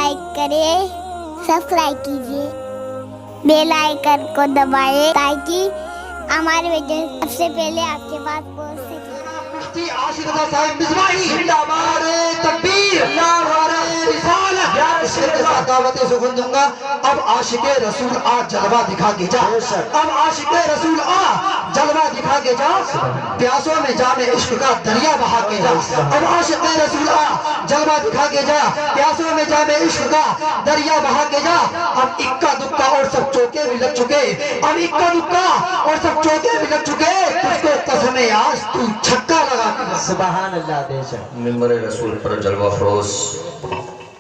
Like کریں، subscribe کیجیے، bell icon کو دبائیں تاکہ ہماری ویڈیو سب سے پہلے آپ کے پاس پہنچ سکے۔ مفتی عاشق رضا صاحب مصباحی زندہ باد تکبیر، نعرہ رسالت۔ اس کے ساتھ دعوت سخن دوں گا۔ اب عاشق رسول آ جلوہ دکھا کے جا، اب عاشق رسول آ جلوہ دکھا کے جا، پیاسوں میں جام عشق کا دریا بہا کے جا۔ اب عاشق رسول آ جلوہ دکھا کے جا، پیاسوں میں جام عشق کا دریا بہا کے جا۔ اب اکا دکا اور سب چوکے بھی لگ چکے، اب اکا دکا اور سب چوکے بھی لگ چکے، تجھ کو قسم آج تو چھکا لگا۔ سبحان اللہ دے جا۔ ممبر رسول پر جلوہ فروز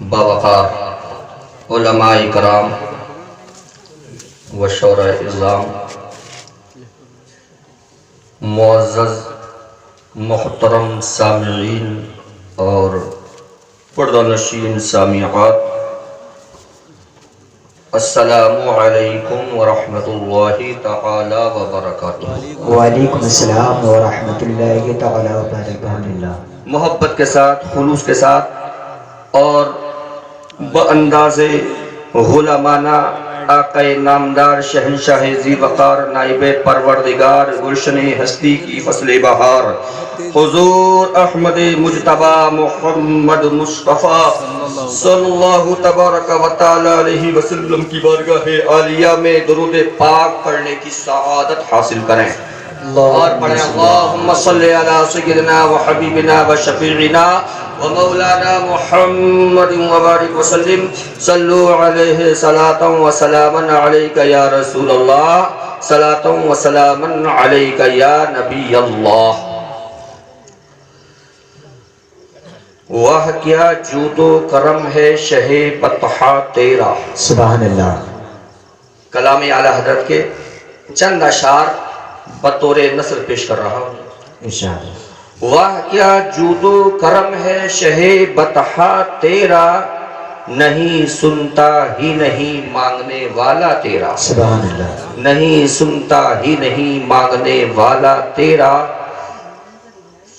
باوقار علماء کرام و شورا اعظام، معزز محترم سامعین اور پردہ نشین سامعات، السلام علیکم ورحمۃ اللہ تعالی وبرکاتہ۔ وعلیکم السلام ورحمۃ اللہ تعالی وبرکاتہ۔ محبت کے ساتھ، خلوص کے ساتھ اور بانداز غلامانہ آقا نامدار شہنشاہ ذی وقار نائب پروردگار گلشن ہستی کی فصل بہار حضور احمد مجتبی محمد مصطفیٰ صلی اللہ تبارک و تعالی علیہ وسلم کی بارگاہ عالیہ میں درود پاک پڑھنے کی سعادت حاصل کریں اور پڑھیں اللہم صلی علی سیدنا و حبیبنا و شفیعنا و مولانا محمد مبارک وسلم، صلو علیہ صلاة و سلاما علیکہ یا رسول اللہ، صلاة و سلاما علیکہ یا نبی اللہ۔ واہ کیا جود و کرم ہے شہ بطحہ تیرا۔ سبحان اللہ۔ کلام اعلیٰ حضرت کے چند اشعار بطور نثر پیش کر رہا ہوں۔ ارشاد۔ واہ کیا جود و کرم ہے شہ بطحہ تیرا، نہیں سنتا ہی نہیں مانگنے والا تیرا۔ سبحان اللہ۔ نہیں سنتا ہی نہیں مانگنے والا تیرا،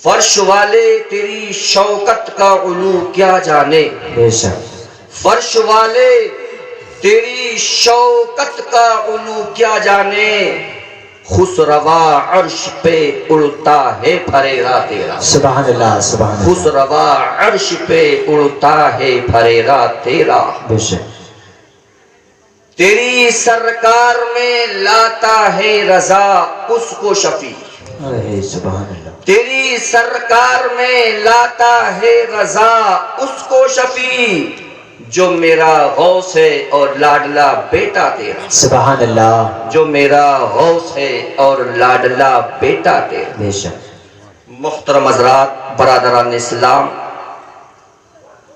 فرش والے تیری شوکت کا علو کیا جانے۔ بے شک۔ فرش والے تیری شوکت کا علو کیا جانے، خسروا عرش پہ اڑتا ہے پھریرا تیرا۔ سبحان اللہ۔ سبحان اللہ۔ خسروا عرش پہ اڑتا ہے پھریرا تیرا، بے شک۔ تیری سرکار میں لاتا ہے رضا اس کو شفیع۔ اے سبحان اللہ۔ تیری سرکار میں لاتا ہے رضا اس کو شفیع، جو میرا غوث ہے اور لاڈلا بیٹا تیرا۔ سبحان اللہ۔ جو میرا غوث ہے اور لاڈلا بیٹا تیرا۔ بے شک۔ محترم حضرات، برادران اسلام،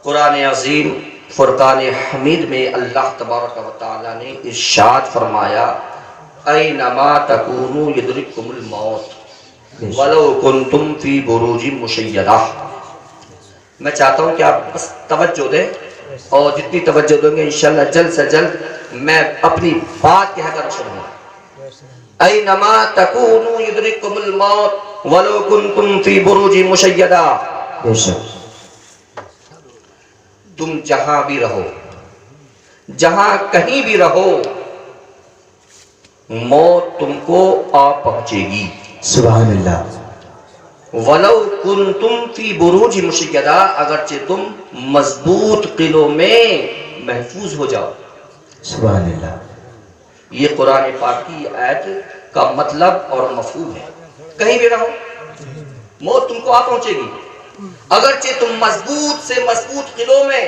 قرآن عظیم فرقان حمید میں اللہ تبارک و تعالی نے ارشاد فرمایا، اینما تکونوا یدرککم الموت ولو کنتم فی بروج مشیدہ۔ میں چاہتا ہوں کہ آپ بس توجہ دیں، اور جتنی توجہ دیں گے انشاءاللہ جلد سے جلد میں اپنی بات کہہ کر چھوڑوں گا۔ اینما تکونوا یدرککم الموت ولو کنتم فی بروج مشیدہ۔ بے شک۔ تم جہاں بھی رہو، جہاں کہیں بھی رہو، موت تم کو آ پہنچے گی۔ سبحان اللہ۔ وَلَوْ كُنْتُمْ فِي بُرُوجِ مُشَيَّدَةٍ، اگرچہ تم مضبوط قلعوں میں محفوظ ہو جاؤ۔ سبحان اللہ۔ یہ قرآن پاک کی آیت کا مطلب اور مفہوم ہے۔ کہیں بھی رہو، موت تم کو آ پہنچے گی، اگرچہ تم مضبوط سے مضبوط قلعوں میں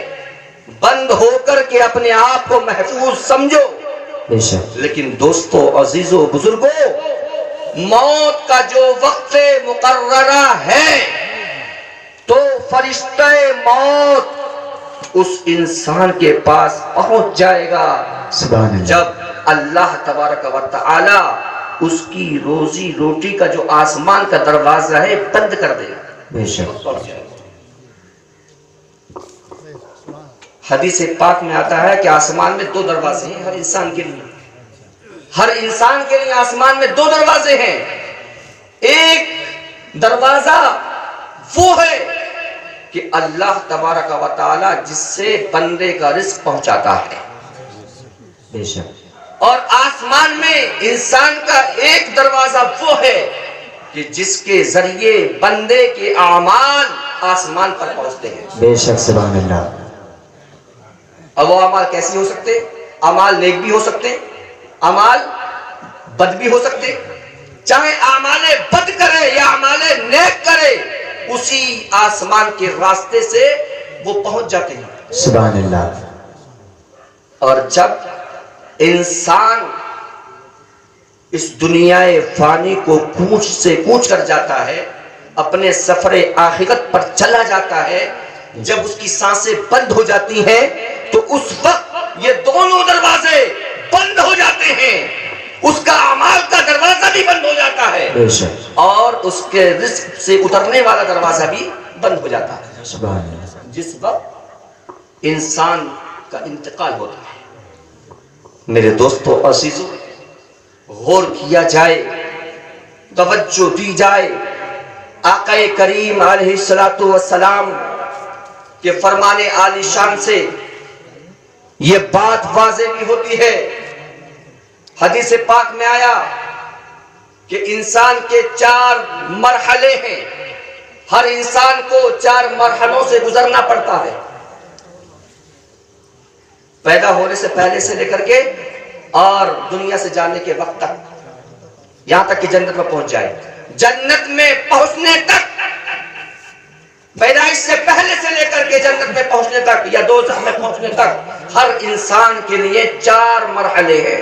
بند ہو کر کے اپنے آپ کو محفوظ سمجھو، بے شک۔ لیکن دوستو، عزیزو، بزرگو، موت کا جو وقت مقررہ ہے تو فرشتہ موت اس انسان کے پاس پہنچ جائے گا سبحان اللہ۔ جب اللہ تبارک و تعالی اس کی روزی روٹی کا جو آسمان کا دروازہ ہے بند کر دے گا۔ بے شک۔ حدیث پاک میں آتا ہے کہ آسمان میں 2 دروازے ہیں ہر انسان کے لیے۔ ہر انسان کے لیے آسمان میں 2 دروازے ہیں۔ ایک دروازہ وہ ہے کہ اللہ تبارک و تعالی جس سے بندے کا رزق پہنچاتا ہے، بے شک اور آسمان میں انسان کا ایک دروازہ وہ ہے کہ جس کے ذریعے بندے کے اعمال آسمان پر پہنچتے ہیں۔ بے شک سبحان اللہ۔ اب وہ اعمال کیسی ہو سکتے؟ اعمال نیک بھی ہو سکتے، اعمال بد بھی ہو سکتے۔ چاہے اعمال بد کرے یا اعمال نیک کرے، اسی آسمان کے راستے سے وہ پہنچ جاتے ہیں۔ سبحان اللہ۔ اور جب انسان اس دنیا فانی کو کوچ سے کوچ کر جاتا ہے، اپنے سفر آخرت پر چلا جاتا ہے، جب اس کی سانسیں بند ہو جاتی ہیں تو اس وقت یہ دونوں دروازے بند ہو جاتے ہیں، اس کا اعمال کا دروازہ بھی بند ہو جاتا ہے بے شک اور اس کے رزق سے اترنے والا دروازہ بھی بند ہو جاتا ہے۔ سبحان اللہ۔ جس وقت انسان کا انتقال ہوتا ہے، میرے دوستو عزیزو، غور کیا جائے، توجہ دی جائے آقا کریم علیہ السلام کے فرمان عالی شان سے یہ بات واضح بھی ہوتی ہے۔ حدیث پاک میں آیا کہ انسان کے 4 مرحلے ہیں، ہر انسان کو 4 مرحلوں سے گزرنا پڑتا ہے، پیدا ہونے سے پہلے سے لے کر کے اور دنیا سے جانے کے وقت تک، یہاں تک کہ جنت میں پہنچ جائے۔ جنت میں پہنچنے تک، پیدائش سے پہلے سے لے کر کے جنت میں پہنچنے تک یا دوزخ میں پہنچنے تک، ہر انسان کے لیے 4 مرحلے ہیں،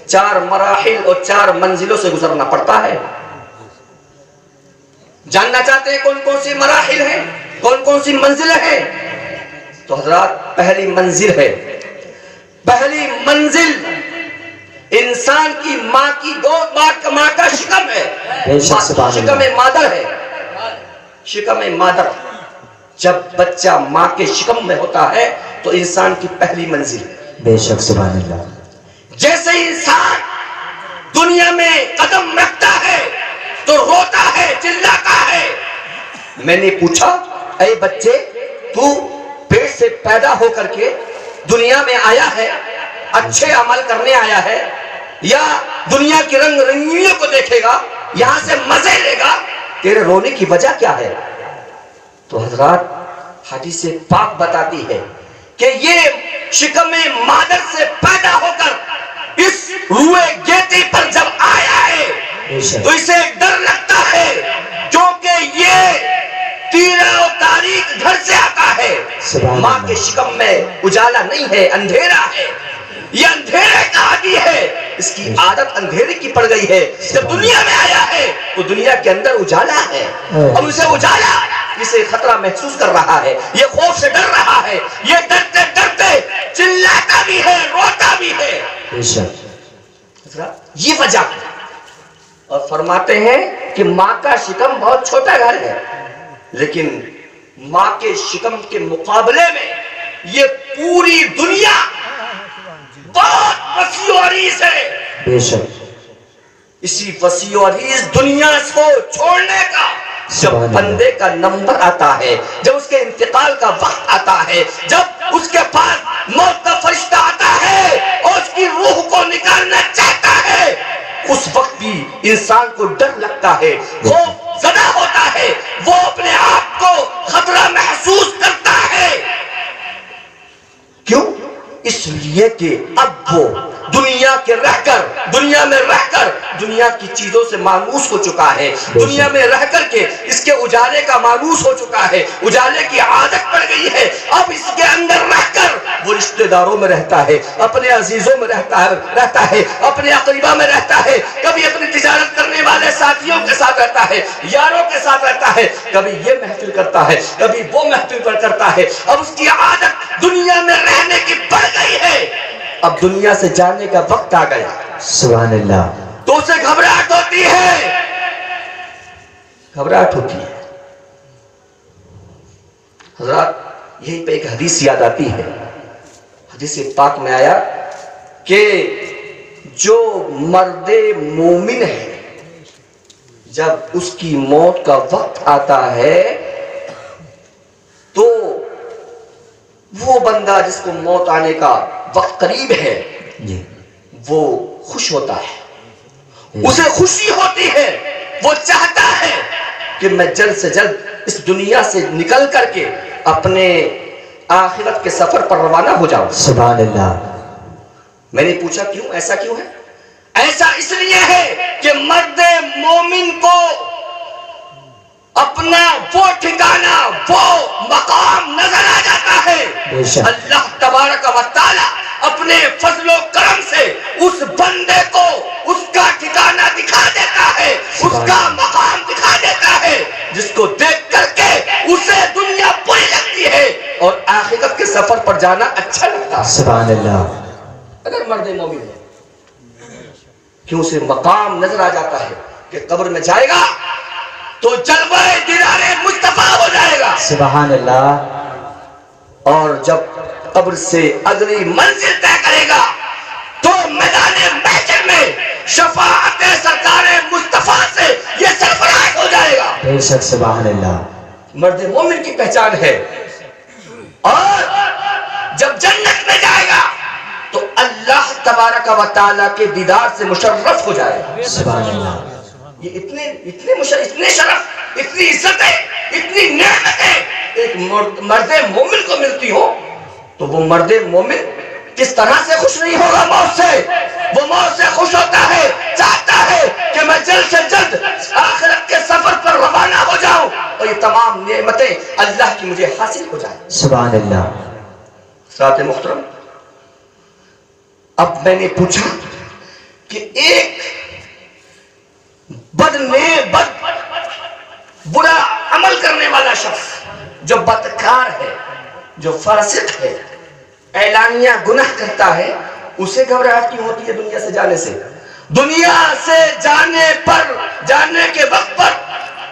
4 مراحل اور 4 منزلوں سے گزرنا پڑتا ہے۔ جاننا چاہتے ہیں کون کون سی مراحل ہیں، کون کون سی منزلیں ہیں؟ تو حضرات، پہلی منزل ہے، پہلی منزل انسان کی ماں کی گود، ماں کا شکم ہے، شکم مادر ہے، شکم مادر۔ جب بچہ ماں کے شکم میں ہوتا ہے تو انسان کی پہلی منزل ہے۔ بے شک سبحان اللہ۔ جیسے انسان دنیا میں قدم رکھتا ہے تو روتا ہے، چلاتا ہے۔ میں نے پوچھا، اے بچے، تو پیٹ سے پیدا ہو کر کے دنیا میں آیا ہے، اچھے عمل کرنے آیا ہے، یا دنیا کی رنگ رنگیوں کو دیکھے گا، یہاں سے مزے لے گا؟ تیرے رونے کی وجہ کیا ہے؟ تو حضرات، حدیث پاک بتاتی ہے کہ یہ شکم مادر سے پیدا ہو کر اس روئے گیتی پر جب آیا ہے تو اسے ڈر لگتا ہے، کیونکہ یہ تیرا و تاریک گھر سے آتا ہے۔ ماں کے شکم میں اجالا نہیں ہے، اندھیرا ہے، یہ اندھیرے کا عادی ہے، اس کی عادت اندھیرے کی پڑ گئی ہے۔ جب دنیا میں آیا ہے تو دنیا کے اندر اجالا ہے، اب اسے اجالا، اسے خطرہ محسوس کر رہا ہے، یہ خوف سے ڈر رہا ہے، یہ ڈرتے ڈرتے چلاتا بھی ہے، روتا بھی ہے۔ یہ وجہ ہے۔ اور فرماتے ہیں کہ ماں کا شکم بہت چھوٹا گھر ہے، لیکن ماں کے شکم کے مقابلے میں یہ پوری دنیا بہت وسیع و عریض ہے۔ بے شک اسی وسیع و عریض دنیا کو چھوڑنے کا جب بندے کا نمبر آتا ہے، جب اس کے انتقال کا وقت آتا ہے، جب اس کے پاس موت کا فرشتہ آتا ہے اور اس کی روح کو نکالنا چاہتا ہے، اس وقت بھی انسان کو ڈر لگتا ہے، خوف زدہ ہوتا ہے، وہ اپنے آپ کو خطرہ محسوس کرتا ہے۔ کیوں؟ اس لیے کہ اب وہ دنیا میں رہ کر دنیا کی چیزوں سے مانوس ہو چکا ہے، دنیا میں رہ کر کے اس کے اجالے کا مانوس ہو چکا ہے، اجالے کی عادت پڑ گئی ہے۔ اب اس کے اندر رہ کر وہ رشتہ داروں میں رہتا ہے، اپنے عزیزوں میں رہتا ہے، اپنے اقربا میں رہتا ہے، کبھی اپنی تجارت کرنے والے ساتھیوں کے ساتھ رہتا ہے، یاروں کے ساتھ رہتا ہے، کبھی یہ محفل کرتا ہے، کبھی وہ محفل کرتا ہے۔ اب اس کی عادت دنیا میں رہنے کی پڑ گئی ہے، اب دنیا سے جانے کا وقت آ گیا، سبحان اللہ، تو اسے گھبراہٹ ہوتی ہے، گھبراہٹ ہوتی ہے۔ حضرات، یہیں پہ ایک حدیث یاد آتی ہے، حدیث پاک میں آیا کہ جو مرد مومن ہے، جب اس کی موت کا وقت آتا ہے وہ بندہ جس کو موت آنے کا وقت قریب ہے جی وہ خوش ہوتا ہے، اسے خوشی ہوتی ہے، وہ چاہتا ہے کہ میں جلد سے جلد اس دنیا سے نکل کر کے اپنے آخرت کے سفر پر روانہ ہو جاؤں۔ سبحان اللہ۔ میں نے پوچھا کیوں، ایسا کیوں ہے؟ ایسا اس لیے ہے کہ مرد مومن کو اپنا وہ ٹھکانہ، وہ مقام نظر آ جاتا ہے۔ بے شک۔ اللہ تبارک و تعالی اپنے فضل و کرم سے اس بندے کو اس کا ٹھکانہ دکھا دیتا ہے، اس کا مقام دکھا دیتا ہے، جس کو دیکھ کر کے اسے دنیا بری لگتی ہے اور آخرت کے سفر پر جانا اچھا لگتا ہے۔ سبحان اللہ۔ اگر مرد مومن ہے کہ اسے مقام نظر آ جاتا ہے کہ قبر میں جائے گا تو جلوہ دیدار مصطفیٰ ہو جائے گا، سبحان اللہ۔ اور جب قبر سے اگلی منزل طے کرے گا تو میدان محشر میں شفاعت سرکار مصطفیٰ سے یہ سرفراز ہو جائے گا۔ بے شک سبحان اللہ۔ مرد مومن کی پہچان ہے۔ اور جب جنت میں جائے گا تو اللہ تبارک و تعالیٰ کے دیدار سے مشرف ہو جائے گا۔ سبحان اللہ۔ یہ اتنے شرف، اتنی عزتیں، اتنی نعمتیں ایک مرد مومن کو ملتی ہو تو وہ مرد مومن کس طرح سے خوش نہیں ہوگا موت سے؟ وہ موت سے خوش ہوتا ہے، چاہتا ہے کہ میں جلد سے جلد آخرت کے سفر پر روانہ ہو جاؤں اور یہ تمام نعمتیں اللہ کی مجھے حاصل ہو جائیں۔ سبحان اللہ۔ ساتھ محترم، اب میں نے پوچھا کہ ایک برا عمل کرنے والا شخص جو بدکار ہے، جو فاسق ہے، اعلانیہ گناہ کرتا ہے، اسے گھبراہٹ کیوں ہوتی ہے دنیا سے جانے سے؟ دنیا سے جانے کے وقت پر،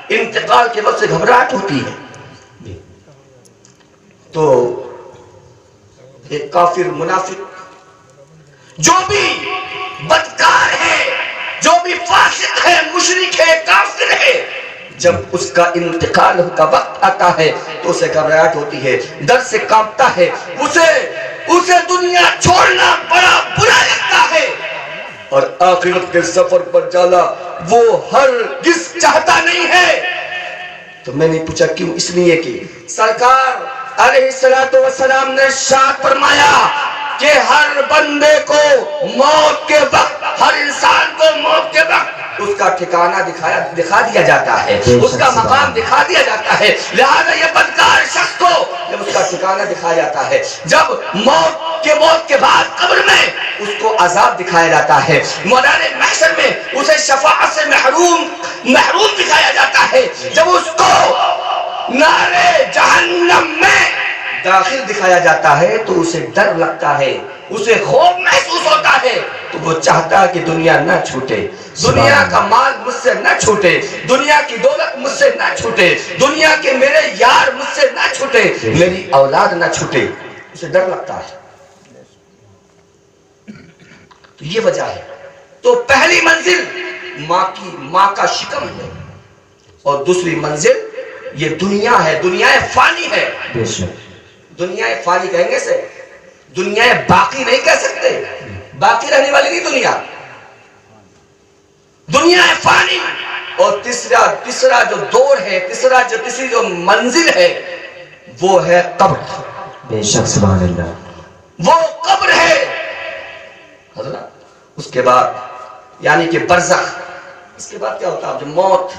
انتقال کے وقت سے گھبراہٹ ہوتی ہے۔ تو ایک کافر، منافق، جو بھی بدکار ہے، جو بھی فاسق ہے، مشرک ہے، کافر ہے، جب اس کا انتقال کا وقت آتا ہے تو اسے گھبراہٹ ہوتی ہے، ڈر سے کانپتا ہے، اسے دنیا چھوڑنا بڑا برا لگتا ہے اور آخرت کے سفر پر جانا وہ ہرگز چاہتا نہیں ہے۔ تو میں نے پوچھا کیوں؟ اس لیے کہ سرکار علیہ السلام نے ارشاد فرمایا کہ ہر بندے کو موت کے وقت، ہر انسان کو موت کے وقت اس کا ٹھکانہ دکھا دیا جاتا ہے، اس کا مقام دکھا دیا جاتا ہے۔ لہذا یہ بدکار شخص کو جب اس کا ٹھکانہ دکھایا جاتا ہے، جب موت کے بعد قبر میں اس کو عذاب دکھایا جاتا ہے، میدان محشر میں اسے شفاعت سے محروم دکھایا جاتا ہے، جب اس کو نارے جہنم میں داخل دکھایا جاتا ہے تو اسے ڈر لگتا ہے، اسے خوف محسوس ہوتا ہے، تو وہ چاہتا ہے کہ دنیا نہ چھوٹے، دنیا کا مال مجھ سے نہ چھوٹے، دنیا کی دولت مجھ سے نہ چھوٹے، دنیا کے میرے یار مجھ سے نہ چھوٹے، میری اولاد نہ چھوٹے، اسے ڈر لگتا ہے۔ تو یہ وجہ ہے۔ تو پہلی منزل ماں کا شکم ہے اور دوسری منزل یہ دنیا ہے، دنیا فانی ہے۔ بے شک۔ دنیا فانی کہیں گے سے دنیا باقی نہیں کہہ سکتے، باقی رہنے والی نہیں دنیا، دنیا فانی۔ اور تیسرا جو دور ہے، تیسری جو منزل ہے وہ ہے قبر۔ بے شک سبحان اللہ۔ وہ قبر ہے حضرت۔ اس کے بعد یعنی کہ برزخ، اس کے بعد کیا ہوتا ہے؟ جب موت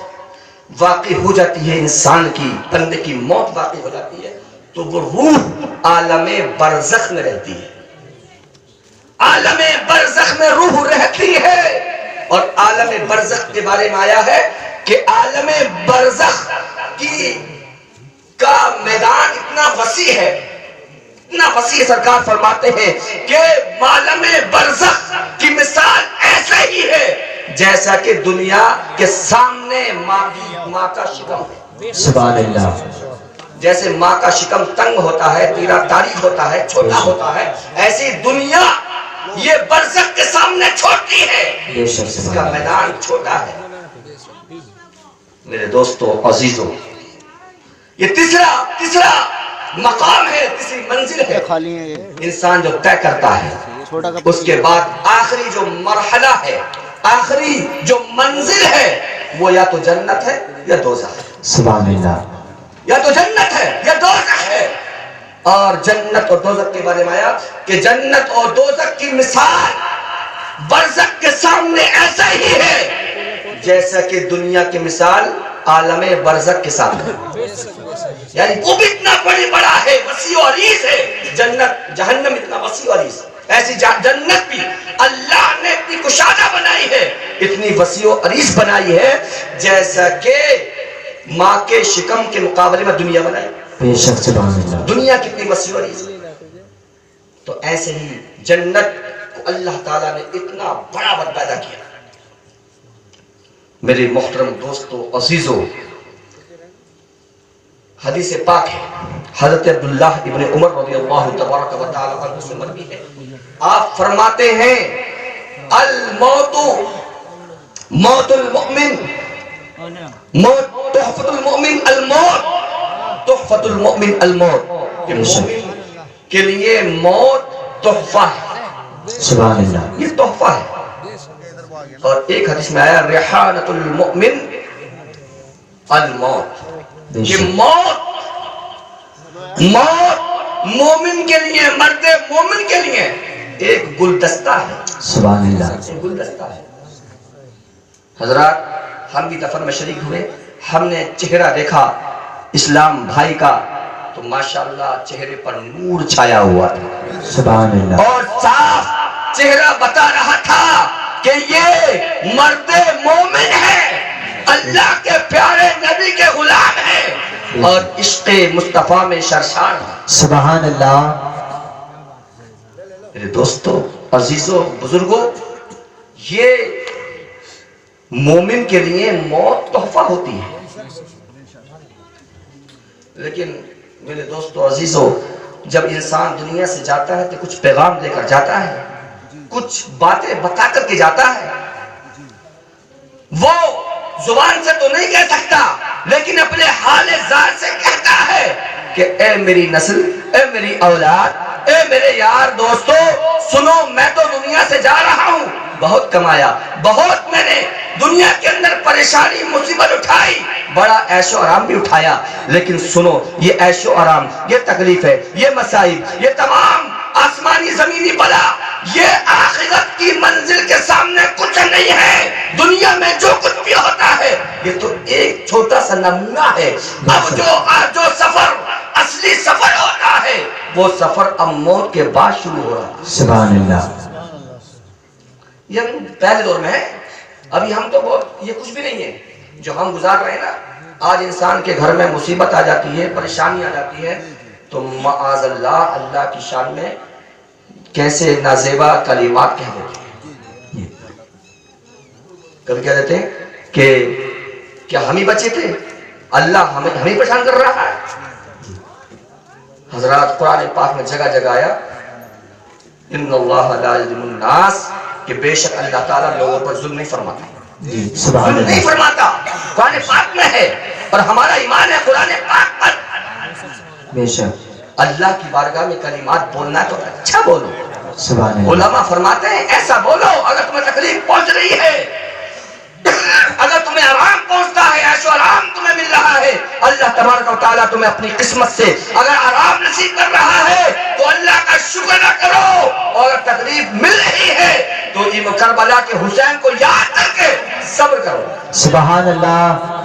واقع ہو جاتی ہے، انسان کی، بندے کی موت واقع ہو جاتی ہے تو وہ روح عالم برزخ میں رہتی ہے، عالم برزخ میں روح رہتی ہے۔ اور عالم برزخ کے بارے میں آیا ہے کہ عالم برزخ کا میدان اتنا وسیع ہے، اتنا وسیع، سرکار فرماتے ہیں کہ عالم برزخ کی مثال ایسے ہی ہے جیسا کہ دنیا کے سامنے ماں کا شکم ہے۔ سبحان اللہ۔ جیسے ماں کا شکم تنگ ہوتا ہے، تیرا تاریخ ہوتا ہے، چھوٹا ہوتا ہے، ایسی دنیا یہ برزخ کے سامنے چھوٹی ہے، اس کا میدان چھوٹا ہے۔ میرے دوستو عزیزو، یہ تیسرا مقام ہے, تیسری منزل ہے. خالی ہے یہ انسان جو طے کرتا ہے چھوٹا کا اس کے بعد آخری جو مرحلہ ہے, آخری جو منزل ہے, وہ یا تو جنت ہے یا دوزخ ہے. سبحان اللہ. یا تو جنت ہے یا دوزخ ہے. اور جنت اور دوزخ کے بارے میں آیا کہ جنت اور دوزخ کی مثال برزخ کے سامنے ایسا ہی ہے جیسا کہ دنیا کی مثال عالم برزخ کے سامنے. یعنی وہ بھی اتنا بڑا ہے, وسیع و عریض ہے. جنت جہنم اتنا وسیع و عریض, ایسی جنت بھی اللہ نے اتنی کشادہ بنائی ہے, اتنی وسیع و عریض بنائی ہے جیسا کہ ماں کے شکم کے مقابلے میں دنیا بنائی. بے شک سبحان اللہ. دنیا کتنی وسیع و عریض. تو ایسے ہی جنت کو اللہ تعالیٰ نے اتنا بڑا پیدا کیا. میرے محترم دوستو عزیزو, حدیث پاک ہے, حضرت عبداللہ ابن عمر رضی اللہ تبارک و تعالیٰ عنہ سے مروی ہے. آپ فرماتے ہیں الموت موت المؤمن, موت تحفۃ المؤمن الموت, تحفۃ المؤمن الموت, کہ مومن کے لیے موت تحفہ ہے. سبحان اللہ. یہ تحفہ ہے. اور ایک حدیث میں آیا ریحانۃ المؤمن الموت, بے کہ شک موت مومن کے لیے, مرد مومن کے لیے ایک گلدستہ ہے. سبحان اللہ. ایک گلدستہ ہے. حضرات, ہم بھی دفن میں شریک ہوئے, ہم نے چہرہ دیکھا اسلام بھائی کا, تو ماشاءاللہ چہرے پر نور چھایا ہوا تھا, سبحان اللہ. اور صاف چہرہ بتا رہا تھا کہ یہ مرد مومن ہے, اللہ کے پیارے نبی کے غلام ہے, اور عشق مصطفیٰ میں سرشار ہے. سبحان اللہ. میرے دوستو عزیزو بزرگو, یہ مومن کے لیے موت تحفہ ہوتی ہے. لیکن میرے دوستو عزیزو, جب انسان دنیا سے جاتا ہے تو کچھ پیغام لے کر جاتا ہے, کچھ باتیں بتا کر کے جاتا ہے. وہ زبان سے تو نہیں کہہ سکتا, لیکن اپنے حال ذات سے کہتا ہے کہ اے میری نسل, اے میری اولاد, اے میرے یار دوستو, سنو میں تو دنیا سے جا رہا ہوں, بہت کمایا, بہت میں نے دنیا کے اندر پریشانی مصیبت اٹھائی, بڑا عیش و آرام بھی اٹھایا, لیکن سنو یہ عیش و آرام, یہ تکلیف ہے, یہ مصائب, یہ تمام آسمانی زمینی بلا, یہ آخرت کی منزل کے سامنے کچھ نہیں ہے. دنیا میں جو کچھ بھی ہوتا ہے یہ تو ایک چھوٹا سا نمونہ ہے. اب جو سفر, اصلی سفر ہوتا ہے, وہ سفر اب موت کے بعد شروع ہو رہا ہے. سبحان اللہ. یہ ہم پہلے دور میں ہے, ابھی ہم تو بہت, یہ کچھ بھی نہیں ہے جو ہم گزار رہے ہیں نا. آج انسان کے گھر میں مصیبت آ جاتی ہے, پریشانی آ جاتی ہے, تو معاذ اللہ, اللہ کی شان میں کیسے نازیبا کلمات کہہ دیتے ہیں. کبھی کہہ دیتے ہیں کہ کیا ہم ہی بچے تھے, اللہ ہمیں پریشان کر رہا ہے. حضرات, قرآن پاک میں جگہ جگہ آیا ان اللہ لا یظلم الناس, کہ بے شک اللہ تعالیٰ لوگوں پر ظلم نہیں فرماتا, سبحان ظلم نہیں اللہ. فرماتا. قرآن پاک میں ہے, اور ہمارا ایمان ہے قرآن پاک پر. بے شک. اللہ کی بارگاہ میں کلمات بولنا تو اچھا بولو. سبحان اللہ. علماء فرماتے ہیں ایسا بولو اگر تمہیں تکلیف پہنچ رہی ہے, اگر تمہیں آرام پہنچتا ہے, عیش و آرام تمہیں مل رہا ہے, اللہ تبارک و تعالیٰ تمہیں اپنی قسمت سے اگر آرام نصیب کر رہا ہے تو اللہ کا شکر ادا کرو, اور اگر تکلیف مل رہی ہے تو کربلا کے حسین کو یاد کر کے صبر کرو. سبحان اللہ.